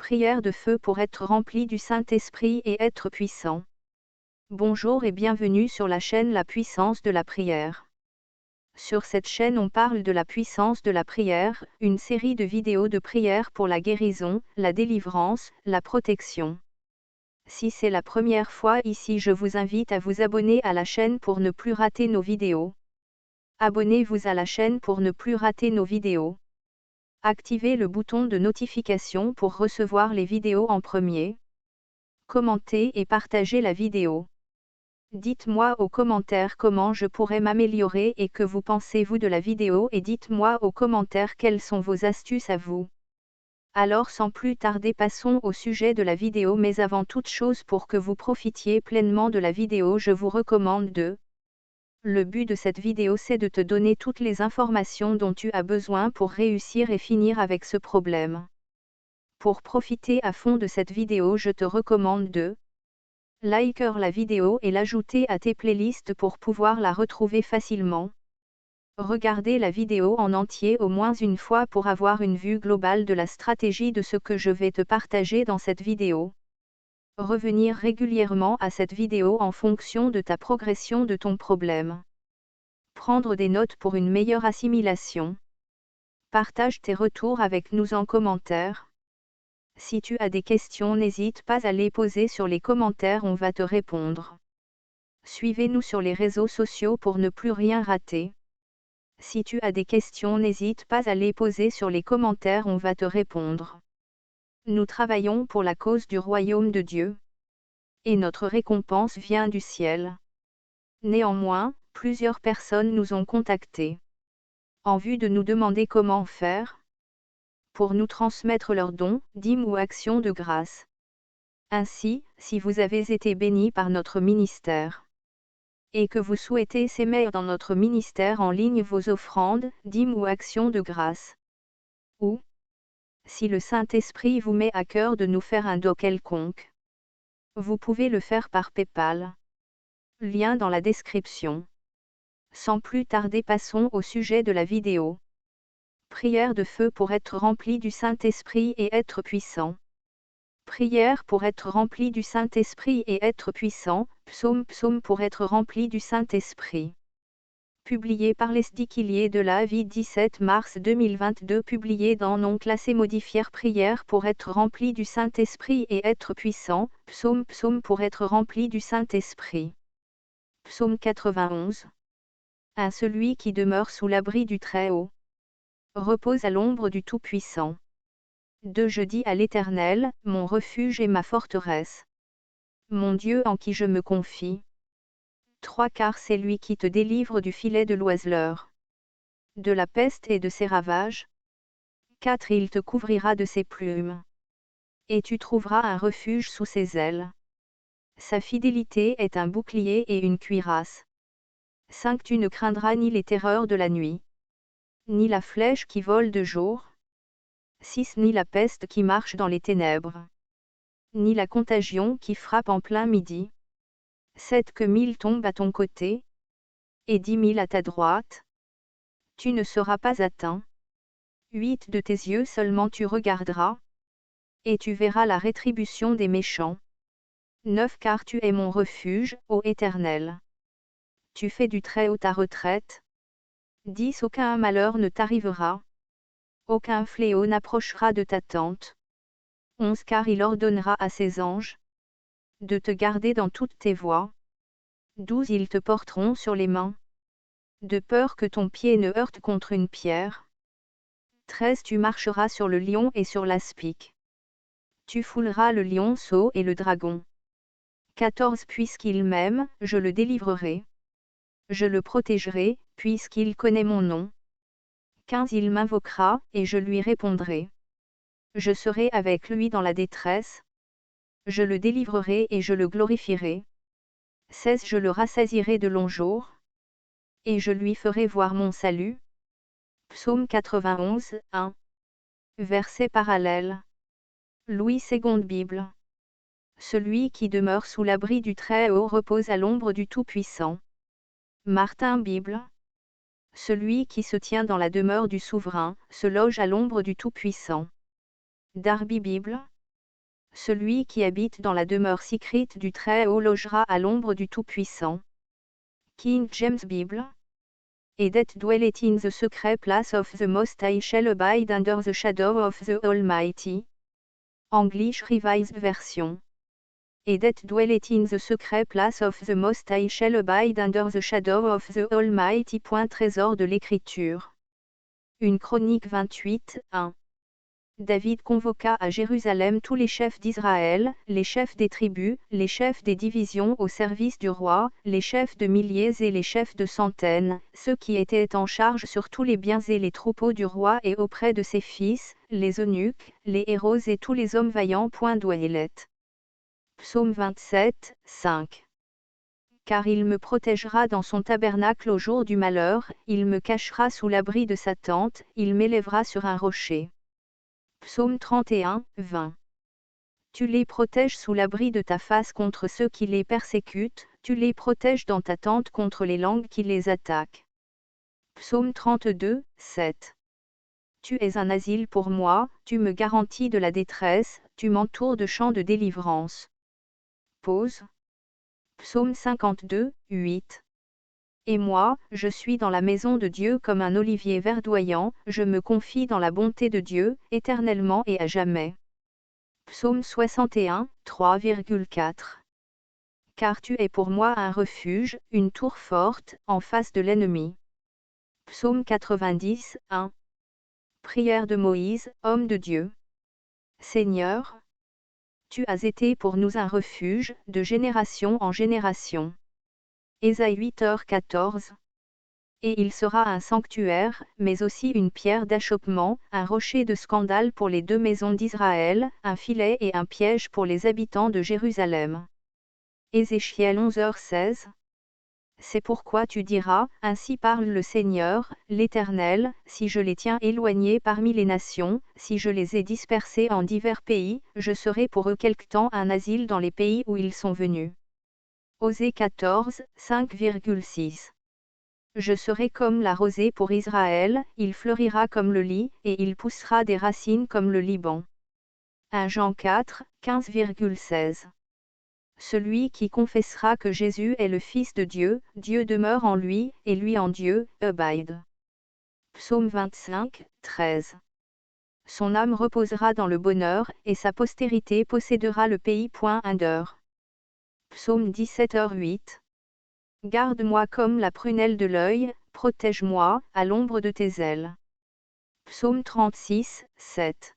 Prière de feu pour être rempli du Saint-Esprit et être puissant. Bonjour et bienvenue sur la chaîne La Puissance de la Prière. Sur cette chaîne on parle de la puissance de la prière, une série de vidéos de prière pour la guérison, la délivrance, la protection. Si c'est la première fois ici, je vous invite à vous abonner à la chaîne pour ne plus rater nos vidéos. Abonnez-vous à la chaîne pour ne plus rater nos vidéos. Activez le bouton de notification pour recevoir les vidéos en premier. Commentez et partagez la vidéo. Dites-moi aux commentaires comment je pourrais m'améliorer et que vous pensez-vous de la vidéo, et dites-moi aux commentaires quelles sont vos astuces à vous. Alors sans plus tarder, passons au sujet de la vidéo, mais avant toute chose, pour que vous profitiez pleinement de la vidéo, je vous recommande de... Le but de cette vidéo, c'est de te donner toutes les informations dont tu as besoin pour réussir et finir avec ce problème. Pour profiter à fond de cette vidéo, je te recommande de liker la vidéo et l'ajouter à tes playlists pour pouvoir la retrouver facilement. Regardez la vidéo en entier au moins une fois pour avoir une vue globale de la stratégie de ce que je vais te partager dans cette vidéo. Revenir régulièrement à cette vidéo en fonction de ta progression de ton problème. Prendre des notes pour une meilleure assimilation. Partage tes retours avec nous en commentaire. Si tu as des questions, n'hésite pas à les poser sur les commentaires, on va te répondre. Suivez-nous sur les réseaux sociaux pour ne plus rien rater. Si tu as des questions, n'hésite pas à les poser sur les commentaires, on va te répondre. Nous travaillons pour la cause du royaume de Dieu. Et notre récompense vient du ciel. Néanmoins, plusieurs personnes nous ont contactés en vue de nous demander comment faire pour nous transmettre leurs dons, dîmes ou actions de grâce. Ainsi, si vous avez été bénis par notre ministère et que vous souhaitez s'aimer dans notre ministère en ligne, vos offrandes, dîmes ou actions de grâce, ou si le Saint-Esprit vous met à cœur de nous faire un don quelconque, vous pouvez le faire par PayPal. Lien dans la description. Sans plus tarder, passons au sujet de la vidéo. Prière de feu pour être rempli du Saint-Esprit et être puissant. Prière pour être rempli du Saint-Esprit et être puissant, psaume pour être rempli du Saint-Esprit. Publié par l'Esdicilier de la vie 17 mars 2022, publié dans non classé modifié. Prière pour être rempli du Saint-Esprit et être puissant, psaume pour être rempli du Saint-Esprit. Psaume 91. Un celui qui demeure sous l'abri du Très-Haut repose à l'ombre du Tout-Puissant. Je dis à l'Éternel, mon refuge et ma forteresse. Mon Dieu en qui je me confie. 3 Car c'est lui qui te délivre du filet de l'oiseleur, de la peste et de ses ravages. 4 Il te couvrira de ses plumes. Et tu trouveras un refuge sous ses ailes. Sa fidélité est un bouclier et une cuirasse. 5 Tu ne craindras ni les terreurs de la nuit, ni la flèche qui vole de jour. 6 Ni la peste qui marche dans les ténèbres, ni la contagion qui frappe en plein midi. 7 Que 1000 tombent à ton côté, et 10 000 à ta droite, tu ne seras pas atteint. 8 De tes yeux seulement tu regarderas, et tu verras la rétribution des méchants. 9 Car tu es mon refuge, ô Éternel. Tu fais du Très-Haut ta retraite. 10 Aucun malheur ne t'arrivera. Aucun fléau n'approchera de ta tente. 11 Car il ordonnera à ses anges de te garder dans toutes tes voies. 12 Ils te porteront sur les mains, de peur que ton pied ne heurte contre une pierre. 13 Tu marcheras sur le lion et sur l'aspic. Tu fouleras le lionceau et le dragon. 14 Puisqu'il m'aime, je le délivrerai. Je le protégerai, puisqu'il connaît mon nom. 15 Il m'invoquera, et je lui répondrai. Je serai avec lui dans la détresse. Je le délivrerai et je le glorifierai. 16 Je le rassasierai de longs jours, et je lui ferai voir mon salut. Psaume 91, 1. Verset parallèle. Louis II Bible. Celui qui demeure sous l'abri du Très-Haut repose à l'ombre du Tout-Puissant. Martin Bible. Celui qui se tient dans la demeure du Souverain se loge à l'ombre du Tout-Puissant. Darby Bible. Celui qui habite dans la demeure secrète du Très-Haut logera à l'ombre du Tout-Puissant. King James Bible. Et that dwelleth in the secret place of the Most High shall abide under the shadow of the Almighty. English Revised Version. Et that dwelleth in the secret place of the Most High shall abide under the shadow of the Almighty. Trésor de l'Écriture. Une Chronique 28, 1. David convoqua à Jérusalem tous les chefs d'Israël, les chefs des tribus, les chefs des divisions au service du roi, les chefs de milliers et les chefs de centaines, ceux qui étaient en charge sur tous les biens et les troupeaux du roi et auprès de ses fils, les eunuques, les héros et tous les hommes vaillants. Douélet. Psaume 27, 5. Car il me protégera dans son tabernacle au jour du malheur, il me cachera sous l'abri de sa tente, il m'élèvera sur un rocher. Psaume 31, 20. Tu les protèges sous l'abri de ta face contre ceux qui les persécutent, tu les protèges dans ta tente contre les langues qui les attaquent. Psaume 32, 7. Tu es un asile pour moi, tu me garantis de la détresse, tu m'entoures de chants de délivrance. Pause. Psaume 52, 8. Et moi, je suis dans la maison de Dieu comme un olivier verdoyant, je me confie dans la bonté de Dieu, éternellement et à jamais. Psaume 61, 3,4. Car tu es pour moi un refuge, une tour forte, en face de l'ennemi. Psaume 90, 1. Prière de Moïse, homme de Dieu. Seigneur, tu as été pour nous un refuge, de génération en génération. Ésaïe 8h14. Et il sera un sanctuaire, mais aussi une pierre d'achoppement, un rocher de scandale pour les deux maisons d'Israël, un filet et un piège pour les habitants de Jérusalem. Ézéchiel 11h16. C'est pourquoi tu diras, ainsi parle le Seigneur, l'Éternel, si je les tiens éloignés parmi les nations, si je les ai dispersés en divers pays, je serai pour eux quelque temps un asile dans les pays où ils sont venus. Osée 14, 5,6. Je serai comme la rosée pour Israël, il fleurira comme le lit, et il poussera des racines comme le Liban. 1 Jean 4, 15,16. Celui qui confessera que Jésus est le Fils de Dieu, Dieu demeure en lui, et lui en Dieu, abide. Psaume 25, 13. Son âme reposera dans le bonheur, et sa postérité possédera le pays. Inder. Psaume 17h8. Garde-moi comme la prunelle de l'œil, protège-moi, à l'ombre de tes ailes. Psaume 36, 7.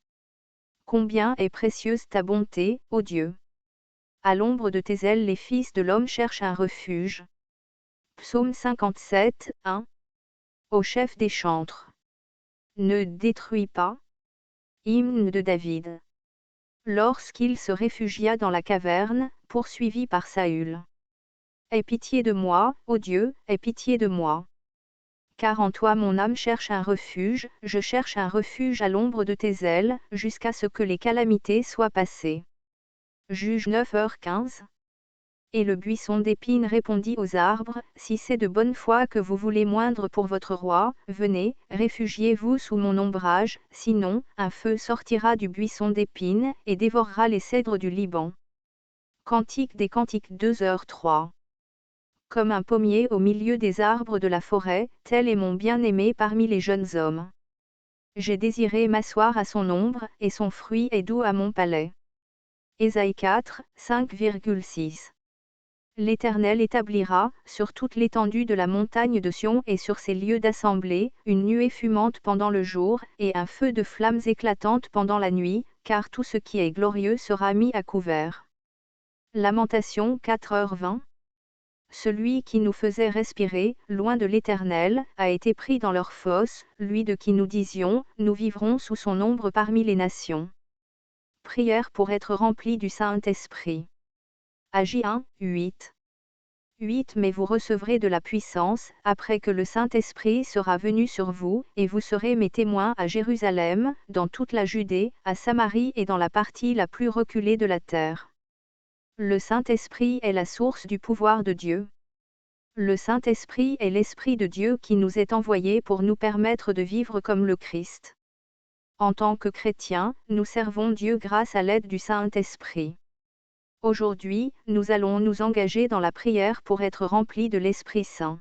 Combien est précieuse ta bonté, ô Dieu! À l'ombre de tes ailes les fils de l'homme cherchent un refuge. Psaume 57, 1. Au chef des chantres. Ne détruis pas. Hymne de David. Lorsqu'il se réfugia dans la caverne, poursuivi par Saül. Aie pitié de moi, ô Dieu, aie pitié de moi. Car en toi mon âme cherche un refuge, je cherche un refuge à l'ombre de tes ailes, jusqu'à ce que les calamités soient passées. Juge 9h15. Et le buisson d'épines répondit aux arbres, si c'est de bonne foi que vous voulez moindre pour votre roi, venez, réfugiez-vous sous mon ombrage, sinon, un feu sortira du buisson d'épines, et dévorera les cèdres du Liban. Cantique des Cantiques 2h3. Comme un pommier au milieu des arbres de la forêt, tel est mon bien-aimé parmi les jeunes hommes. J'ai désiré m'asseoir à son ombre, et son fruit est doux à mon palais. Ésaïe 4, 5,6. L'Éternel établira, sur toute l'étendue de la montagne de Sion et sur ses lieux d'assemblée, une nuée fumante pendant le jour, et un feu de flammes éclatantes pendant la nuit, car tout ce qui est glorieux sera mis à couvert. Lamentation 4h20. Celui qui nous faisait respirer, loin de l'Éternel, a été pris dans leur fosse, lui de qui nous disions, nous vivrons sous son ombre parmi les nations. Prière pour être rempli du Saint-Esprit. Agi 1, 8. 8 Mais vous recevrez de la puissance, après que le Saint-Esprit sera venu sur vous, et vous serez mes témoins à Jérusalem, dans toute la Judée, à Samarie et dans la partie la plus reculée de la terre. Le Saint-Esprit est la source du pouvoir de Dieu. Le Saint-Esprit est l'Esprit de Dieu qui nous est envoyé pour nous permettre de vivre comme le Christ. En tant que chrétiens, nous servons Dieu grâce à l'aide du Saint-Esprit. Aujourd'hui, nous allons nous engager dans la prière pour être remplis de l'Esprit Saint.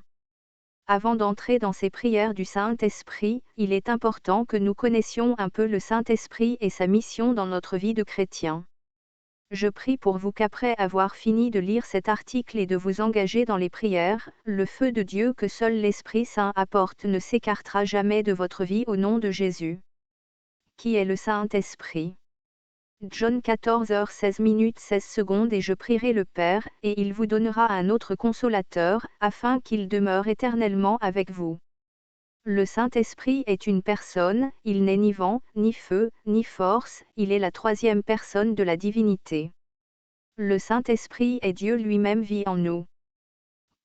Avant d'entrer dans ces prières du Saint-Esprit, il est important que nous connaissions un peu le Saint-Esprit et sa mission dans notre vie de chrétien. Je prie pour vous qu'après avoir fini de lire cet article et de vous engager dans les prières, le feu de Dieu que seul l'Esprit Saint apporte ne s'écartera jamais de votre vie au nom de Jésus. Qui est le Saint-Esprit? John 14h16 Et je prierai le Père, et il vous donnera un autre consolateur, afin qu'il demeure éternellement avec vous. Le Saint-Esprit est une personne, il n'est ni vent, ni feu, ni force, il est la troisième personne de la divinité. Le Saint-Esprit est Dieu lui-même vit en nous.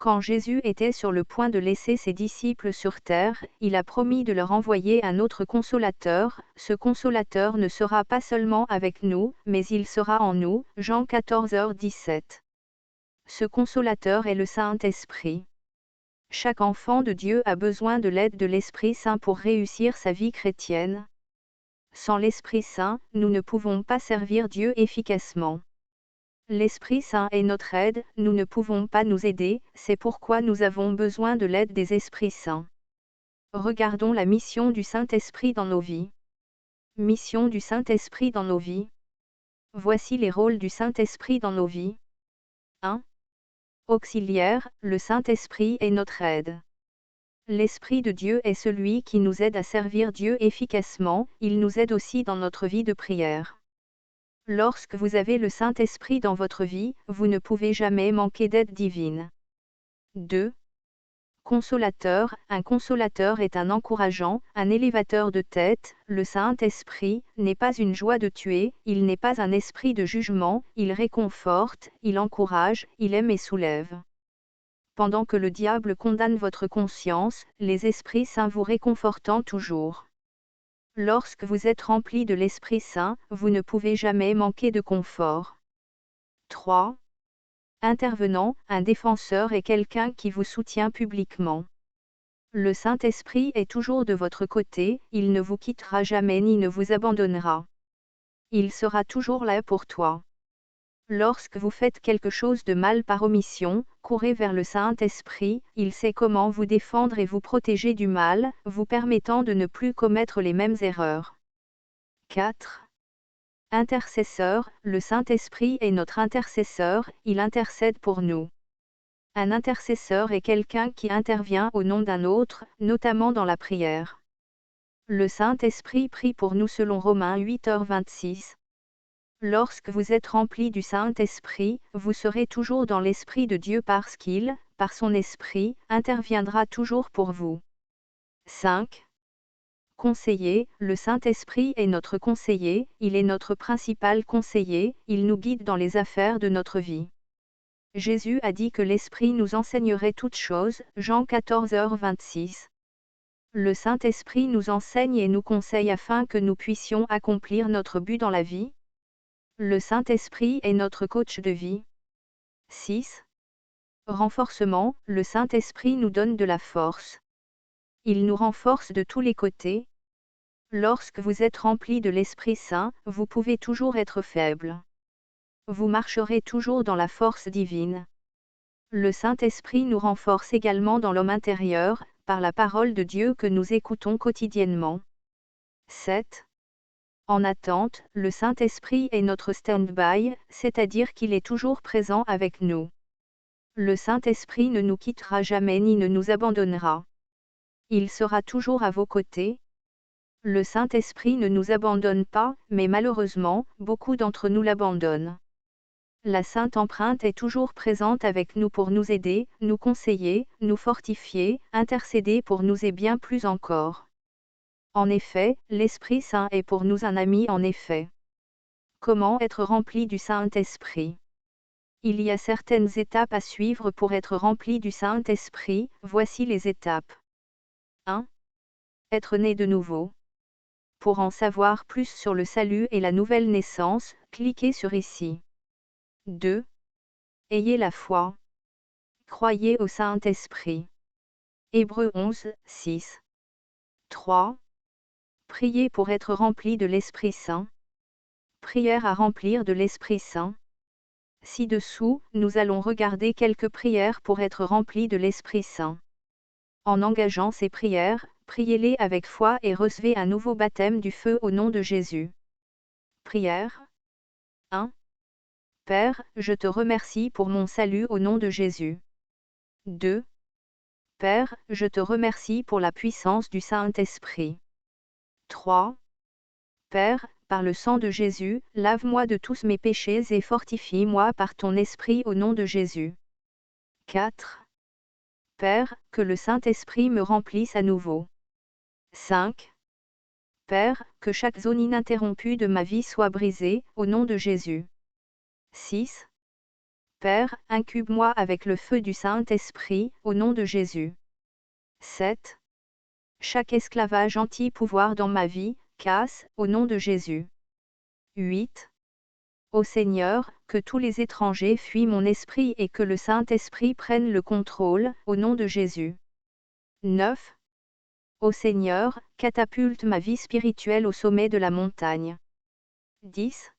Quand Jésus était sur le point de laisser ses disciples sur terre, il a promis de leur envoyer un autre consolateur. Ce consolateur ne sera pas seulement avec nous, mais il sera en nous. Jean 14h17. Ce consolateur est le Saint-Esprit. Chaque enfant de Dieu a besoin de l'aide de l'Esprit Saint pour réussir sa vie chrétienne. Sans l'Esprit Saint, nous ne pouvons pas servir Dieu efficacement. L'Esprit Saint est notre aide, nous ne pouvons pas nous aider, c'est pourquoi nous avons besoin de l'aide des Esprits Saints. Regardons la mission du Saint-Esprit dans nos vies. Mission du Saint-Esprit dans nos vies. Voici les rôles du Saint-Esprit dans nos vies. 1. Auxiliaire, le Saint-Esprit est notre aide. L'Esprit de Dieu est celui qui nous aide à servir Dieu efficacement, il nous aide aussi dans notre vie de prière. Lorsque vous avez le Saint-Esprit dans votre vie, vous ne pouvez jamais manquer d'aide divine. 2. Consolateur, un consolateur est un encourageant, un élévateur de tête. Le Saint-Esprit n'est pas une joie de tuer, il n'est pas un esprit de jugement, il réconforte, il encourage, il aime et soulève. Pendant que le diable condamne votre conscience, les esprits saints vous réconfortant toujours. Lorsque vous êtes rempli de l'Esprit Saint, vous ne pouvez jamais manquer de confort. 3. Intervenant, un défenseur est quelqu'un qui vous soutient publiquement. Le Saint-Esprit est toujours de votre côté, il ne vous quittera jamais ni ne vous abandonnera. Il sera toujours là pour toi. Lorsque vous faites quelque chose de mal par omission, courez vers le Saint-Esprit, il sait comment vous défendre et vous protéger du mal, vous permettant de ne plus commettre les mêmes erreurs. 4. Intercesseur, le Saint-Esprit est notre intercesseur, il intercède pour nous. Un intercesseur est quelqu'un qui intervient au nom d'un autre, notamment dans la prière. Le Saint-Esprit prie pour nous selon Romains 8h26. Lorsque vous êtes rempli du Saint-Esprit, vous serez toujours dans l'Esprit de Dieu parce qu'il, par son Esprit, interviendra toujours pour vous. 5. Conseiller, le Saint-Esprit est notre conseiller, il est notre principal conseiller, il nous guide dans les affaires de notre vie. Jésus a dit que l'Esprit nous enseignerait toutes choses, Jean 14h26. Le Saint-Esprit nous enseigne et nous conseille afin que nous puissions accomplir notre but dans la vie. Le Saint-Esprit est notre coach de vie. 6. Renforcement, le Saint-Esprit nous donne de la force. Il nous renforce de tous les côtés. Lorsque vous êtes rempli de l'Esprit Saint, vous pouvez toujours être faible. Vous marcherez toujours dans la force divine. Le Saint-Esprit nous renforce également dans l'homme intérieur, par la parole de Dieu que nous écoutons quotidiennement. 7. En attente, le Saint-Esprit est notre stand-by, c'est-à-dire qu'il est toujours présent avec nous. Le Saint-Esprit ne nous quittera jamais ni ne nous abandonnera. Il sera toujours à vos côtés. Le Saint-Esprit ne nous abandonne pas, mais malheureusement, beaucoup d'entre nous l'abandonnent. La Sainte Empreinte est toujours présente avec nous pour nous aider, nous conseiller, nous fortifier, intercéder pour nous et bien plus encore. En effet, l'Esprit Saint est pour nous un ami en effet. Comment être rempli du Saint-Esprit? Il y a certaines étapes à suivre pour être rempli du Saint-Esprit, voici les étapes. 1. Être né de nouveau. Pour en savoir plus sur le salut et la nouvelle naissance, cliquez sur ici. 2. Ayez la foi. Croyez au Saint-Esprit. Hébreux 11, 6. 3. Priez pour être rempli de l'Esprit Saint. Prière à remplir de l'Esprit Saint. Ci-dessous, nous allons regarder quelques prières pour être remplis de l'Esprit Saint. En engageant ces prières, priez-les avec foi et recevez un nouveau baptême du feu au nom de Jésus. Prière 1. Père, je te remercie pour mon salut au nom de Jésus. 2. Père, je te remercie pour la puissance du Saint-Esprit. 3. Père, par le sang de Jésus, lave-moi de tous mes péchés et fortifie-moi par ton Esprit au nom de Jésus. 4. Père, que le Saint-Esprit me remplisse à nouveau. 5. Père, que chaque zone ininterrompue de ma vie soit brisée, au nom de Jésus. 6. Père, incube-moi avec le feu du Saint-Esprit, au nom de Jésus. 7. Chaque esclavage anti-pouvoir dans ma vie, casse, au nom de Jésus. 8. Ô Seigneur, que tous les étrangers fuient mon esprit et que le Saint-Esprit prenne le contrôle, au nom de Jésus. 9. Ô Seigneur, catapulte ma vie spirituelle au sommet de la montagne. 10.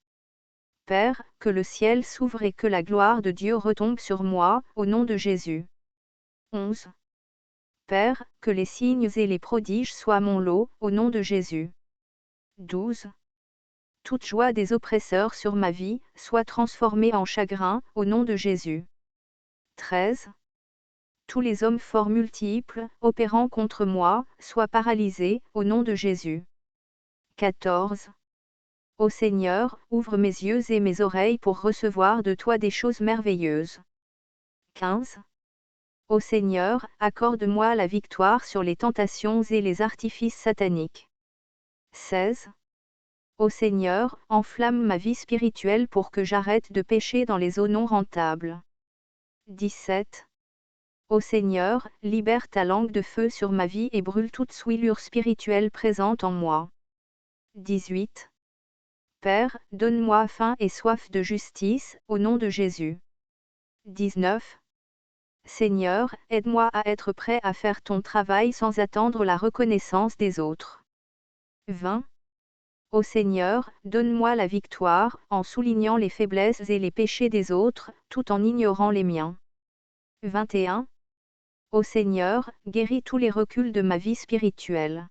Père, que le ciel s'ouvre et que la gloire de Dieu retombe sur moi, au nom de Jésus. 11. Père, que les signes et les prodiges soient mon lot, au nom de Jésus. 12. Toute joie des oppresseurs sur ma vie, soit transformée en chagrin, au nom de Jésus. 13. Tous les hommes forts multiples, opérant contre moi, soient paralysés, au nom de Jésus. 14. Ô Seigneur, ouvre mes yeux et mes oreilles pour recevoir de toi des choses merveilleuses. 15. Ô Seigneur, accorde-moi la victoire sur les tentations et les artifices sataniques. 16. Ô Seigneur, enflamme ma vie spirituelle pour que j'arrête de pécher dans les eaux non rentables. 17. Ô Seigneur, libère ta langue de feu sur ma vie et brûle toute souillure spirituelle présente en moi. 18. Père, donne-moi faim et soif de justice, au nom de Jésus. 19. Seigneur, aide-moi à être prêt à faire ton travail sans attendre la reconnaissance des autres. 20. Ô Seigneur, donne-moi la victoire, en soulignant les faiblesses et les péchés des autres, tout en ignorant les miens. 21. Ô Seigneur, guéris tous les reculs de ma vie spirituelle.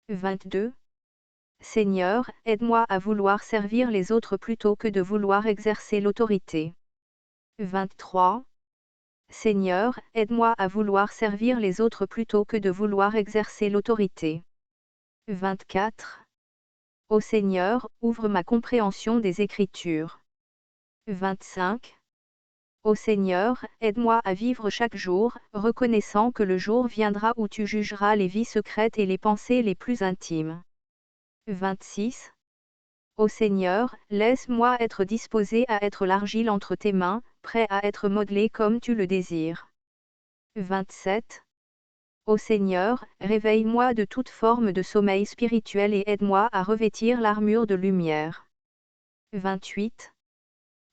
22. Seigneur, aide-moi à vouloir servir les autres plutôt que de vouloir exercer l'autorité. 23. Seigneur, aide-moi à vouloir servir les autres plutôt que de vouloir exercer l'autorité. 24. Ô Seigneur, ouvre ma compréhension des Écritures. 25. Ô Seigneur, aide-moi à vivre chaque jour, reconnaissant que le jour viendra où tu jugeras les vies secrètes et les pensées les plus intimes. 26. Ô Seigneur, laisse-moi être disposé à être l'argile entre tes mains, prêt à être modelé comme tu le désires. 27. Ô Seigneur, réveille-moi de toute forme de sommeil spirituel et aide-moi à revêtir l'armure de lumière. 28.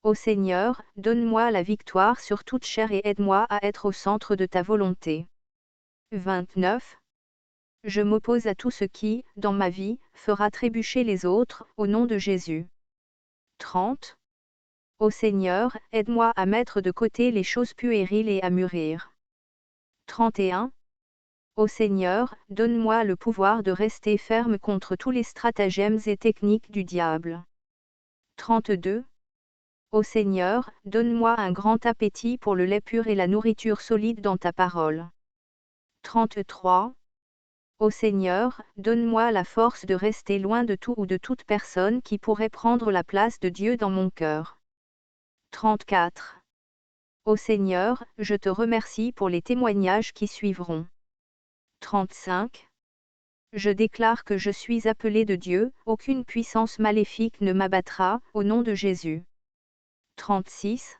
Ô Seigneur, donne-moi la victoire sur toute chair et aide-moi à être au centre de ta volonté. 29. Je m'oppose à tout ce qui, dans ma vie, fera trébucher les autres, au nom de Jésus. 30. Ô Seigneur, aide-moi à mettre de côté les choses puériles et à mûrir. 31. Ô Seigneur, donne-moi le pouvoir de rester ferme contre tous les stratagèmes et techniques du diable. 32. Ô Seigneur, donne-moi un grand appétit pour le lait pur et la nourriture solide dans ta parole. 33. Ô Seigneur, donne-moi la force de rester loin de tout ou de toute personne qui pourrait prendre la place de Dieu dans mon cœur. 34. Ô Seigneur, je te remercie pour les témoignages qui suivront. 35. Je déclare que je suis appelé de Dieu, aucune puissance maléfique ne m'abattra, au nom de Jésus. 36.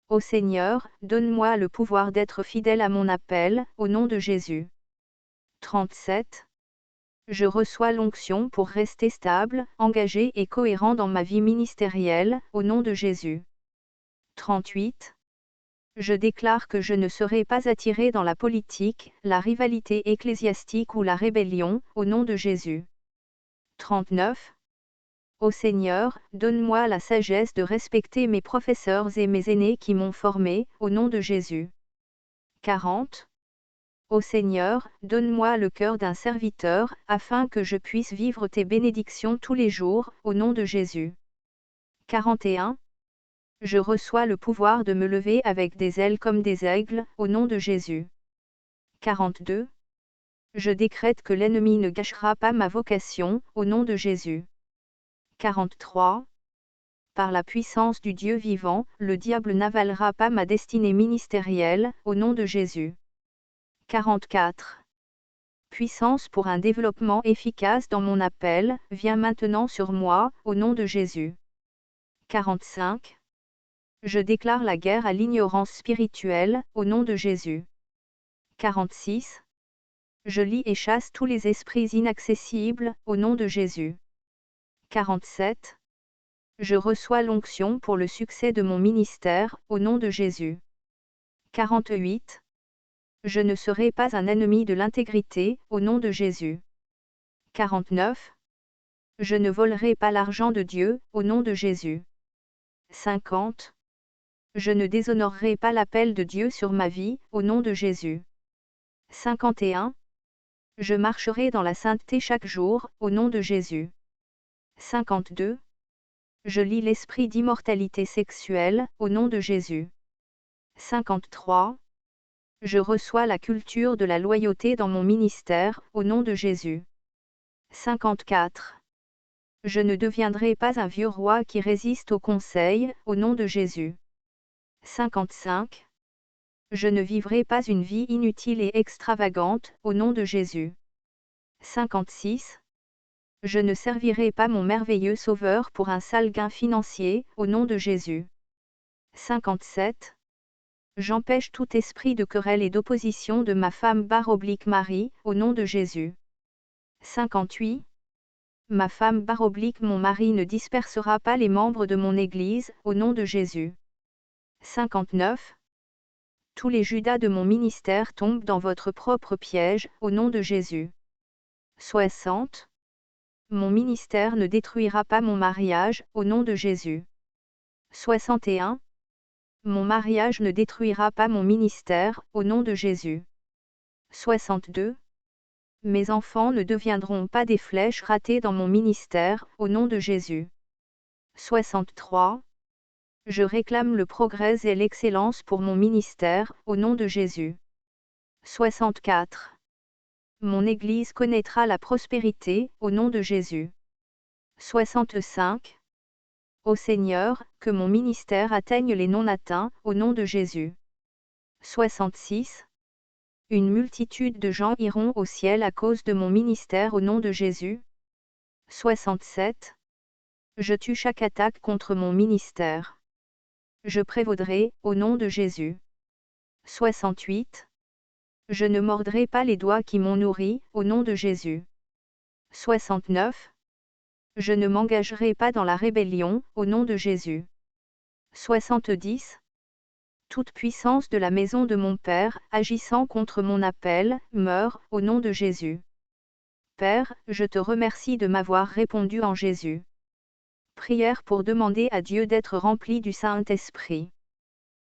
Ô Seigneur, donne-moi le pouvoir d'être fidèle à mon appel, au nom de Jésus. 37. Je reçois l'onction pour rester stable, engagé et cohérent dans ma vie ministérielle, au nom de Jésus. 38. Je déclare que je ne serai pas attiré dans la politique, la rivalité ecclésiastique ou la rébellion, au nom de Jésus. 39. Ô Seigneur, donne-moi la sagesse de respecter mes professeurs et mes aînés qui m'ont formé, au nom de Jésus. 40. Ô Seigneur, donne-moi le cœur d'un serviteur, afin que je puisse vivre tes bénédictions tous les jours, au nom de Jésus. 41. Je reçois le pouvoir de me lever avec des ailes comme des aigles, au nom de Jésus. 42. Je décrète que l'ennemi ne gâchera pas ma vocation, au nom de Jésus. 43. Par la puissance du Dieu vivant, le diable n'avalera pas ma destinée ministérielle, au nom de Jésus. 44. Puissance pour un développement efficace dans mon appel, viens maintenant sur moi, au nom de Jésus. 45. Je déclare la guerre à l'ignorance spirituelle, au nom de Jésus. 46. Je lie et chasse tous les esprits inaccessibles, au nom de Jésus. 47. Je reçois l'onction pour le succès de mon ministère, au nom de Jésus. 48. Je ne serai pas un ennemi de l'intégrité, au nom de Jésus. 49. Je ne volerai pas l'argent de Dieu, au nom de Jésus. 50. Je ne déshonorerai pas l'appel de Dieu sur ma vie, au nom de Jésus. 51. Je marcherai dans la sainteté chaque jour, au nom de Jésus. 52. Je lis l'esprit d'immortalité sexuelle, au nom de Jésus. 53. Je reçois la culture de la loyauté dans mon ministère, au nom de Jésus. 54. Je ne deviendrai pas un vieux roi qui résiste au conseil, au nom de Jésus. 55. Je ne vivrai pas une vie inutile et extravagante, au nom de Jésus. 56. Je ne servirai pas mon merveilleux Sauveur pour un sale gain financier, au nom de Jésus. 57. J'empêche tout esprit de querelle et d'opposition de ma femme /Marie, au nom de Jésus. 58. Ma femme / mon mari ne dispersera pas les membres de mon Église, au nom de Jésus. 59. Tous les Judas de mon ministère tombent dans votre propre piège, au nom de Jésus. 60. Mon ministère ne détruira pas mon mariage, au nom de Jésus. 61. Mon mariage ne détruira pas mon ministère, au nom de Jésus. 62. Mes enfants ne deviendront pas des flèches ratées dans mon ministère, au nom de Jésus. 63. Je réclame le progrès et l'excellence pour mon ministère, au nom de Jésus. 64. Mon Église connaîtra la prospérité, au nom de Jésus. 65. Ô Seigneur, que mon ministère atteigne les non atteints, au nom de Jésus. 66. Une multitude de gens iront au ciel à cause de mon ministère au nom de Jésus. 67. Je tue chaque attaque contre mon ministère. Je prévaudrai, au nom de Jésus. 68. Je ne mordrai pas les doigts qui m'ont nourri, au nom de Jésus. 69. Je ne m'engagerai pas dans la rébellion, au nom de Jésus. 70. Toute puissance de la maison de mon Père, agissant contre mon appel, meurt, au nom de Jésus. Père, je te remercie de m'avoir répondu en Jésus. Prière pour demander à Dieu d'être rempli du Saint-Esprit.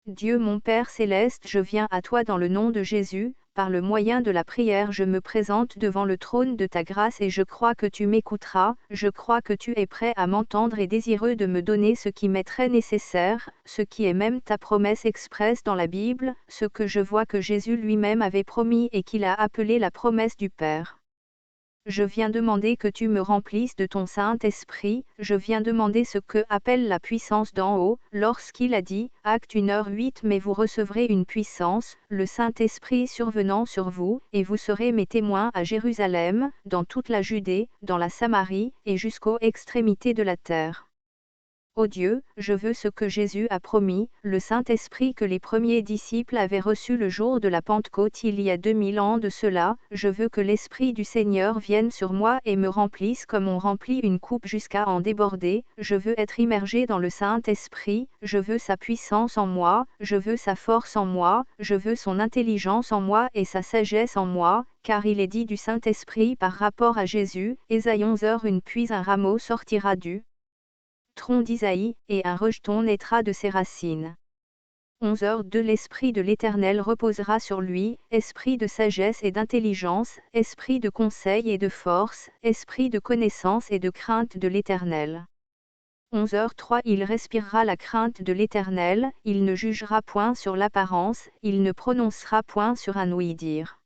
Dieu mon Père céleste, je viens à toi dans le nom de Jésus, par le moyen de la prière je me présente devant le trône de ta grâce et je crois que tu m'écouteras, je crois que tu es prêt à m'entendre et désireux de me donner ce qui m'est très nécessaire, ce qui est même ta promesse expresse dans la Bible, ce que je vois que Jésus lui-même avait promis et qu'il a appelé la promesse du Père. Je viens demander que tu me remplisses de ton Saint-Esprit, je viens demander ce que appelle la puissance d'en haut, lorsqu'il a dit, Acte 1h8 mais vous recevrez une puissance, le Saint-Esprit survenant sur vous, et vous serez mes témoins à Jérusalem, dans toute la Judée, dans la Samarie, et jusqu'aux extrémités de la terre. Ô Dieu, je veux ce que Jésus a promis, le Saint-Esprit que les premiers disciples avaient reçu le jour de la Pentecôte il y a 2000 ans de cela, je veux que l'Esprit du Seigneur vienne sur moi et me remplisse comme on remplit une coupe jusqu'à en déborder, je veux être immergé dans le Saint-Esprit, je veux sa puissance en moi, je veux sa force en moi, je veux son intelligence en moi et sa sagesse en moi, car il est dit du Saint-Esprit par rapport à Jésus, Ésaïe 11h1 puis un rameau sortira du tronc d'Isaïe, et un rejeton naîtra de ses racines. 11h2 L'Esprit de l'Éternel reposera sur lui, esprit de sagesse et d'intelligence, esprit de conseil et de force, esprit de connaissance et de crainte de l'Éternel. 11h3 Il respirera la crainte de l'Éternel, il ne jugera point sur l'apparence, il ne prononcera point sur un ouï-dire.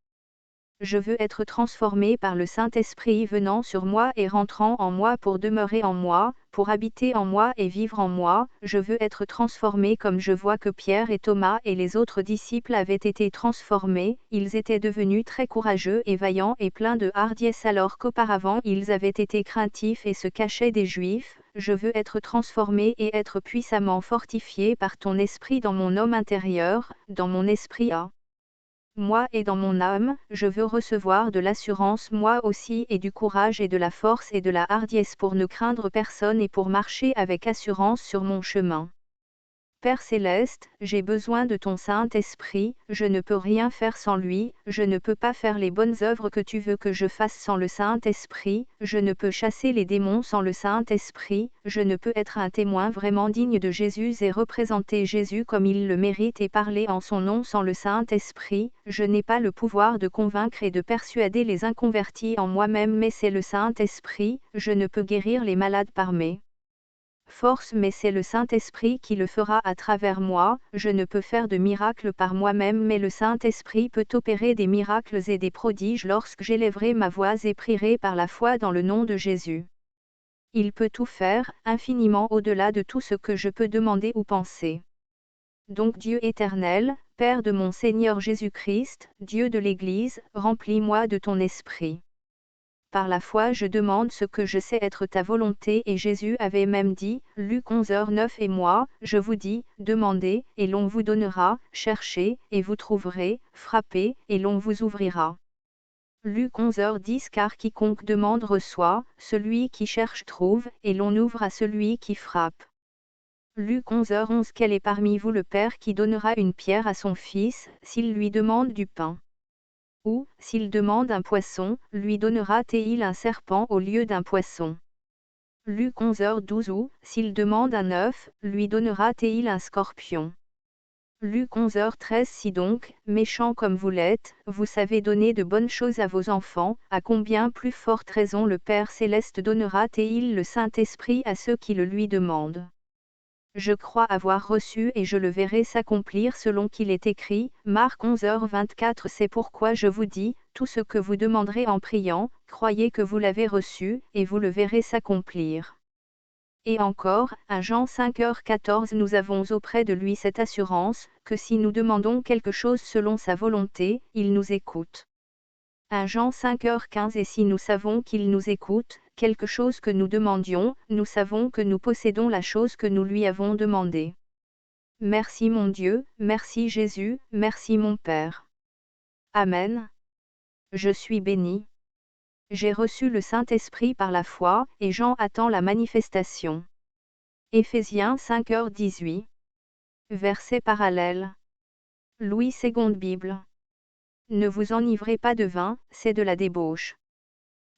Je veux être transformé par le Saint-Esprit venant sur moi et rentrant en moi pour demeurer en moi, pour habiter en moi et vivre en moi, je veux être transformé comme je vois que Pierre et Thomas et les autres disciples avaient été transformés, ils étaient devenus très courageux et vaillants et pleins de hardiesse alors qu'auparavant ils avaient été craintifs et se cachaient des Juifs, je veux être transformé et être puissamment fortifié par ton esprit dans mon homme intérieur, dans mon esprit à moi et dans mon âme, je veux recevoir de l'assurance moi aussi et du courage et de la force et de la hardiesse pour ne craindre personne et pour marcher avec assurance sur mon chemin. Père céleste, j'ai besoin de ton Saint-Esprit, je ne peux rien faire sans lui, je ne peux pas faire les bonnes œuvres que tu veux que je fasse sans le Saint-Esprit, je ne peux chasser les démons sans le Saint-Esprit, je ne peux être un témoin vraiment digne de Jésus et représenter Jésus comme il le mérite et parler en son nom sans le Saint-Esprit, je n'ai pas le pouvoir de convaincre et de persuader les inconvertis en moi-même mais c'est le Saint-Esprit, je ne peux guérir les malades par mes force mais c'est le Saint-Esprit qui le fera à travers moi, je ne peux faire de miracles par moi-même mais le Saint-Esprit peut opérer des miracles et des prodiges lorsque j'élèverai ma voix et prierai par la foi dans le nom de Jésus. Il peut tout faire, infiniment au-delà de tout ce que je peux demander ou penser. Donc Dieu éternel, Père de mon Seigneur Jésus-Christ, Dieu de l'Église, remplis-moi de ton esprit. Par la foi je demande ce que je sais être ta volonté et Jésus avait même dit, Luc 11h9 et moi, je vous dis, demandez, et l'on vous donnera, cherchez, et vous trouverez, frappez, et l'on vous ouvrira. Luc 11h10 Car quiconque demande reçoit, celui qui cherche trouve, et l'on ouvre à celui qui frappe. Luc 11h11 Quel est parmi vous le père qui donnera une pierre à son fils, s'il lui demande du pain? Ou, s'il demande un poisson, lui donnera-t-il un serpent au lieu d'un poisson? Luc 11h12 Ou, s'il demande un œuf, lui donnera-t-il un scorpion? Luc 11h13 Si donc, méchants comme vous l'êtes, vous savez donner de bonnes choses à vos enfants, à combien plus forte raison le Père Céleste donnera-t-il le Saint-Esprit à ceux qui le lui demandent? Je crois avoir reçu et je le verrai s'accomplir selon qu'il est écrit, Marc 11h24 C'est pourquoi je vous dis, tout ce que vous demanderez en priant, croyez que vous l'avez reçu, et vous le verrez s'accomplir. Et encore, 1 Jean 5h14 Nous avons auprès de lui cette assurance, que si nous demandons quelque chose selon sa volonté, il nous écoute. 1 Jean 5h15 Et si nous savons qu'il nous écoute, quelque chose que nous demandions, nous savons que nous possédons la chose que nous lui avons demandée. Merci mon Dieu, merci Jésus, merci mon Père. Amen. Je suis béni. J'ai reçu le Saint-Esprit par la foi, et Jean attend la manifestation. Éphésiens 5h18. Verset parallèle. Louis II Bible. Ne vous enivrez pas de vin, c'est de la débauche.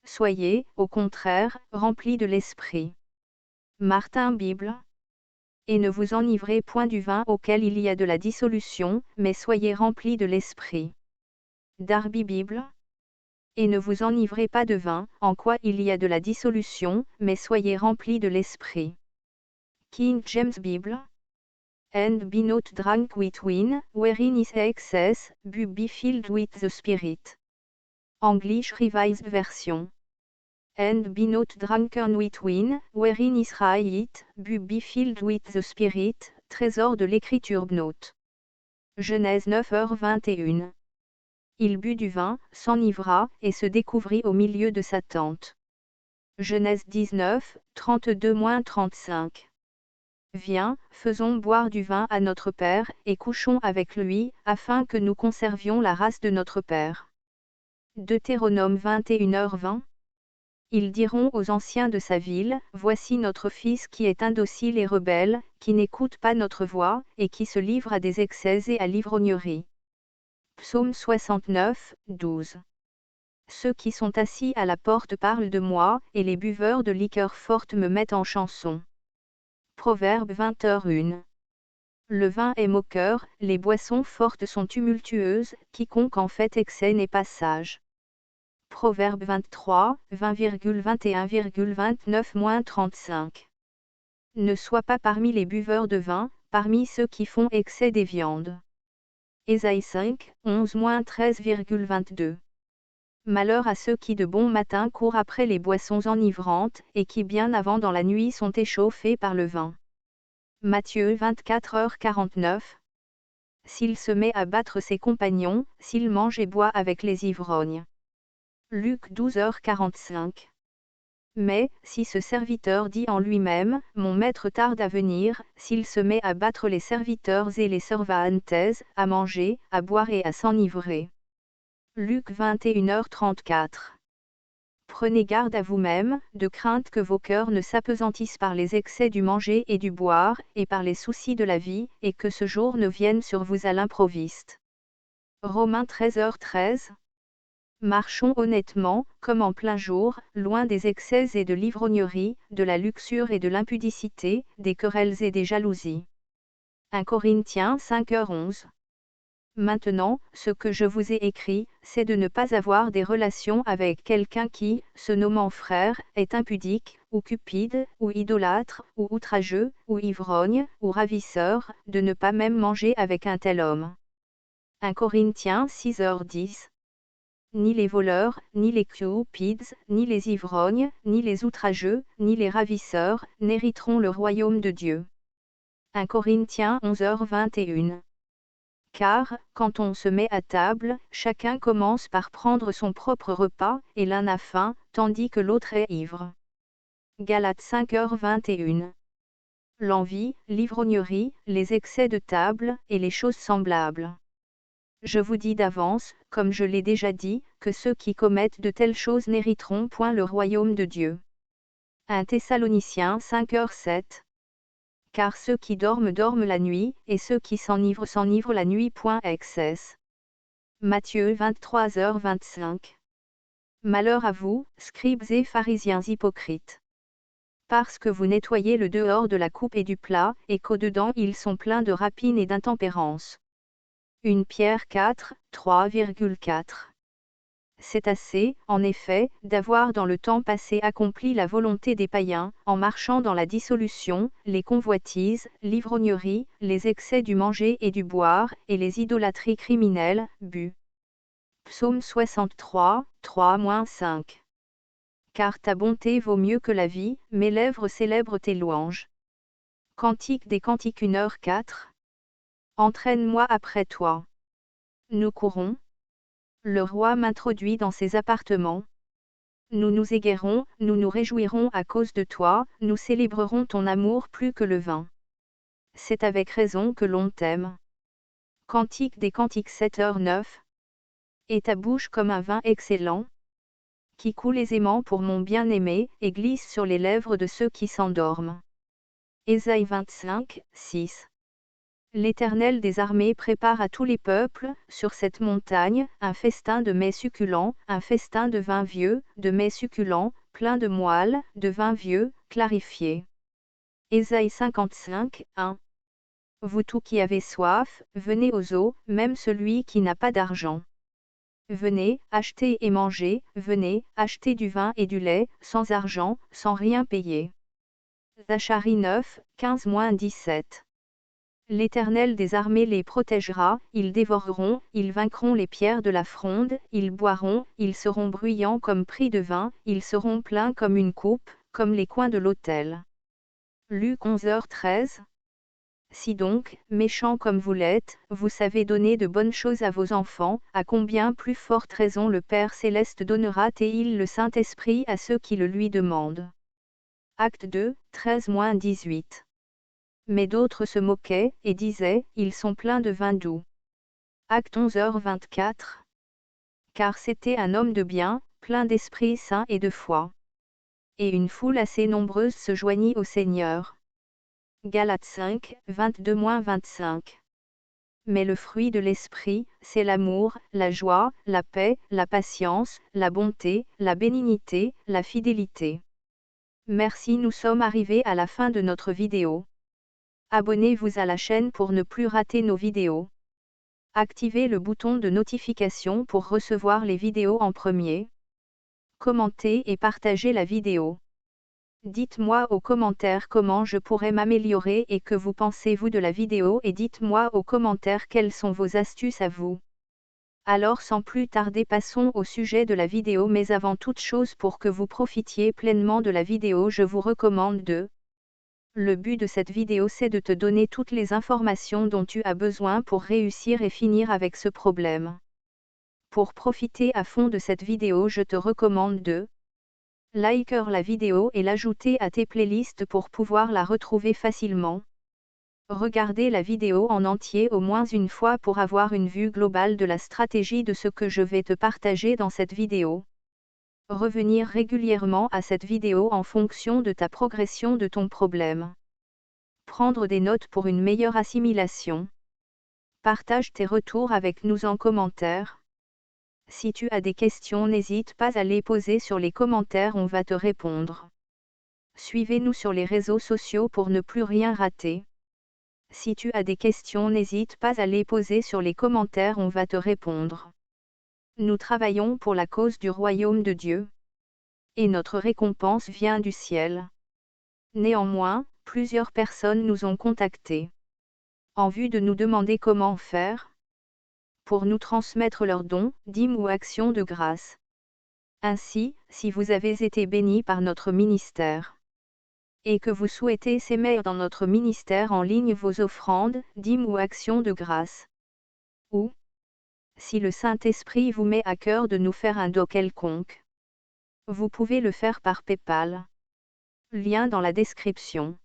Soyez, au contraire, remplis de l'Esprit. Martin Bible. Et ne vous enivrez point du vin auquel il y a de la dissolution, mais soyez remplis de l'Esprit. Darby Bible. Et ne vous enivrez pas de vin, en quoi il y a de la dissolution, mais soyez remplis de l'Esprit. King James Bible. And be not drunk with wine, wherein is excess, but be filled with the Spirit. English Revised Version. And be not drunken with wine, wherein is riot, but be filled with the Spirit, trésor de l'écriture note. Genèse 9h21. Il but du vin, s'enivra, et se découvrit au milieu de sa tente. Genèse 19, 32-35. Viens, faisons boire du vin à notre Père, et couchons avec lui, afin que nous conservions la race de notre Père. Deutéronome 21h20. Ils diront aux anciens de sa ville, voici notre fils qui est indocile et rebelle, qui n'écoute pas notre voix, et qui se livre à des excès et à l'ivrognerie. Psaume 69, 12. Ceux qui sont assis à la porte parlent de moi, et les buveurs de liqueurs fortes me mettent en chanson. Proverbe 20h1. Le vin est moqueur, les boissons fortes sont tumultueuses, quiconque en fait excès n'est pas sage. Proverbe 23, 20,21,29-35. Ne sois pas parmi les buveurs de vin, parmi ceux qui font excès des viandes. Ésaïe 5, 11-13,22. Malheur à ceux qui de bon matin courent après les boissons enivrantes, et qui bien avant dans la nuit sont échauffés par le vin. Matthieu 24h49. S'il se met à battre ses compagnons, s'il mange et boit avec les ivrognes. Luc 12h45. Mais, si ce serviteur dit en lui-même, mon maître tarde à venir, s'il se met à battre les serviteurs et les servantes, à manger, à boire et à s'enivrer. Luc 21h34. Prenez garde à vous-même, de crainte que vos cœurs ne s'apesantissent par les excès du manger et du boire, et par les soucis de la vie, et que ce jour ne vienne sur vous à l'improviste. Romains 13h13. Marchons honnêtement, comme en plein jour, loin des excès et de l'ivrognerie, de la luxure et de l'impudicité, des querelles et des jalousies. 1 Corinthiens 5h11. Maintenant, ce que je vous ai écrit, c'est de ne pas avoir des relations avec quelqu'un qui, se nommant frère, est impudique, ou cupide, ou idolâtre, ou outrageux, ou ivrogne, ou ravisseur, de ne pas même manger avec un tel homme. 1 Corinthiens 6h10. Ni les voleurs, ni les cupides, ni les ivrognes, ni les outrageux, ni les ravisseurs, n'hériteront le royaume de Dieu. 1 Corinthiens 11h21. Car, quand on se met à table, chacun commence par prendre son propre repas, et l'un a faim, tandis que l'autre est ivre. Galates 5h21. L'envie, l'ivrognerie, les excès de table, et les choses semblables. Je vous dis d'avance, comme je l'ai déjà dit, que ceux qui commettent de telles choses n'hériteront point le royaume de Dieu. 1 Thessaloniciens 5h7. Car ceux qui dorment dorment la nuit, et ceux qui s'enivrent la nuit. Excess. Matthieu 23h25. Malheur à vous, scribes et pharisiens hypocrites. Parce que vous nettoyez le dehors de la coupe et du plat, et qu'au-dedans ils sont pleins de rapine et d'intempérance. 1 Pierre 4, 3,4. C'est assez, en effet, d'avoir dans le temps passé accompli la volonté des païens, en marchant dans la dissolution, les convoitises, l'ivrognerie, les excès du manger et du boire, et les idolâtries criminelles, but. Psaume 63, 3-5. Car ta bonté vaut mieux que la vie, mes lèvres célèbrent tes louanges. Cantique des Cantiques 1h4. Entraîne-moi après toi. Nous courons. Le roi m'introduit dans ses appartements. Nous nous égarons, nous nous réjouirons à cause de toi, nous célébrerons ton amour plus que le vin. C'est avec raison que l'on t'aime. Cantique des Cantiques 7h9. Et ta bouche comme un vin excellent, qui coule aisément pour mon bien-aimé, et glisse sur les lèvres de ceux qui s'endorment. Ésaïe 25, 6. L'Éternel des armées prépare à tous les peuples, sur cette montagne, un festin de mets succulents, un festin de vin vieux, de mets succulents, plein de moelle, de vin vieux, clarifié. Ésaïe 55, 1. Vous tous qui avez soif, venez aux eaux, même celui qui n'a pas d'argent. Venez, achetez et mangez, venez, achetez du vin et du lait, sans argent, sans rien payer. Zacharie 9, 15-17. L'Éternel des armées les protégera, ils dévoreront, ils vaincront les pierres de la fronde, ils boiront, ils seront bruyants comme pris de vin, ils seront pleins comme une coupe, comme les coins de l'autel. Luc 11h13. Si donc, méchants comme vous l'êtes, vous savez donner de bonnes choses à vos enfants, à combien plus forte raison le Père Céleste donnera-t-il le Saint-Esprit à ceux qui le lui demandent. Acte 2, 13-18. Mais d'autres se moquaient, et disaient, ils sont pleins de vin doux. Acte 11h24. Car c'était un homme de bien, plein d'Esprit Saint et de foi. Et une foule assez nombreuse se joignit au Seigneur. Galates 5, 22-25. Mais le fruit de l'Esprit, c'est l'amour, la joie, la paix, la patience, la bonté, la bénignité, la fidélité. Merci, nous sommes arrivés à la fin de notre vidéo. Abonnez-vous à la chaîne pour ne plus rater nos vidéos. Activez le bouton de notification pour recevoir les vidéos en premier. Commentez et partagez la vidéo. Dites-moi aux commentaires comment je pourrais m'améliorer et que vous pensez-vous de la vidéo et dites-moi aux commentaires quelles sont vos astuces à vous. Alors sans plus tarder passons au sujet de la vidéo, mais avant toute chose, pour que vous profitiez pleinement de la vidéo, je vous recommande de... Le but de cette vidéo, c'est de te donner toutes les informations dont tu as besoin pour réussir et finir avec ce problème. Pour profiter à fond de cette vidéo, je te recommande de liker la vidéo et l'ajouter à tes playlists pour pouvoir la retrouver facilement. Regardez la vidéo en entier au moins une fois pour avoir une vue globale de la stratégie de ce que je vais te partager dans cette vidéo. Revenir régulièrement à cette vidéo en fonction de ta progression de ton problème. Prendre des notes pour une meilleure assimilation. Partage tes retours avec nous en commentaire. Si tu as des questions, n'hésite pas à les poser sur les commentaires, on va te répondre. Suivez-nous sur les réseaux sociaux pour ne plus rien rater. Si tu as des questions, n'hésite pas à les poser sur les commentaires, on va te répondre. Nous travaillons pour la cause du royaume de Dieu. Et notre récompense vient du ciel. Néanmoins, plusieurs personnes nous ont contactés en vue de nous demander comment faire pour nous transmettre leurs dons, dîmes ou actions de grâce. Ainsi, si vous avez été bénis par notre ministère et que vous souhaitez s'aimer dans notre ministère en ligne vos offrandes, dîmes ou actions de grâce, ou si le Saint-Esprit vous met à cœur de nous faire un don quelconque, vous pouvez le faire par PayPal. Lien dans la description.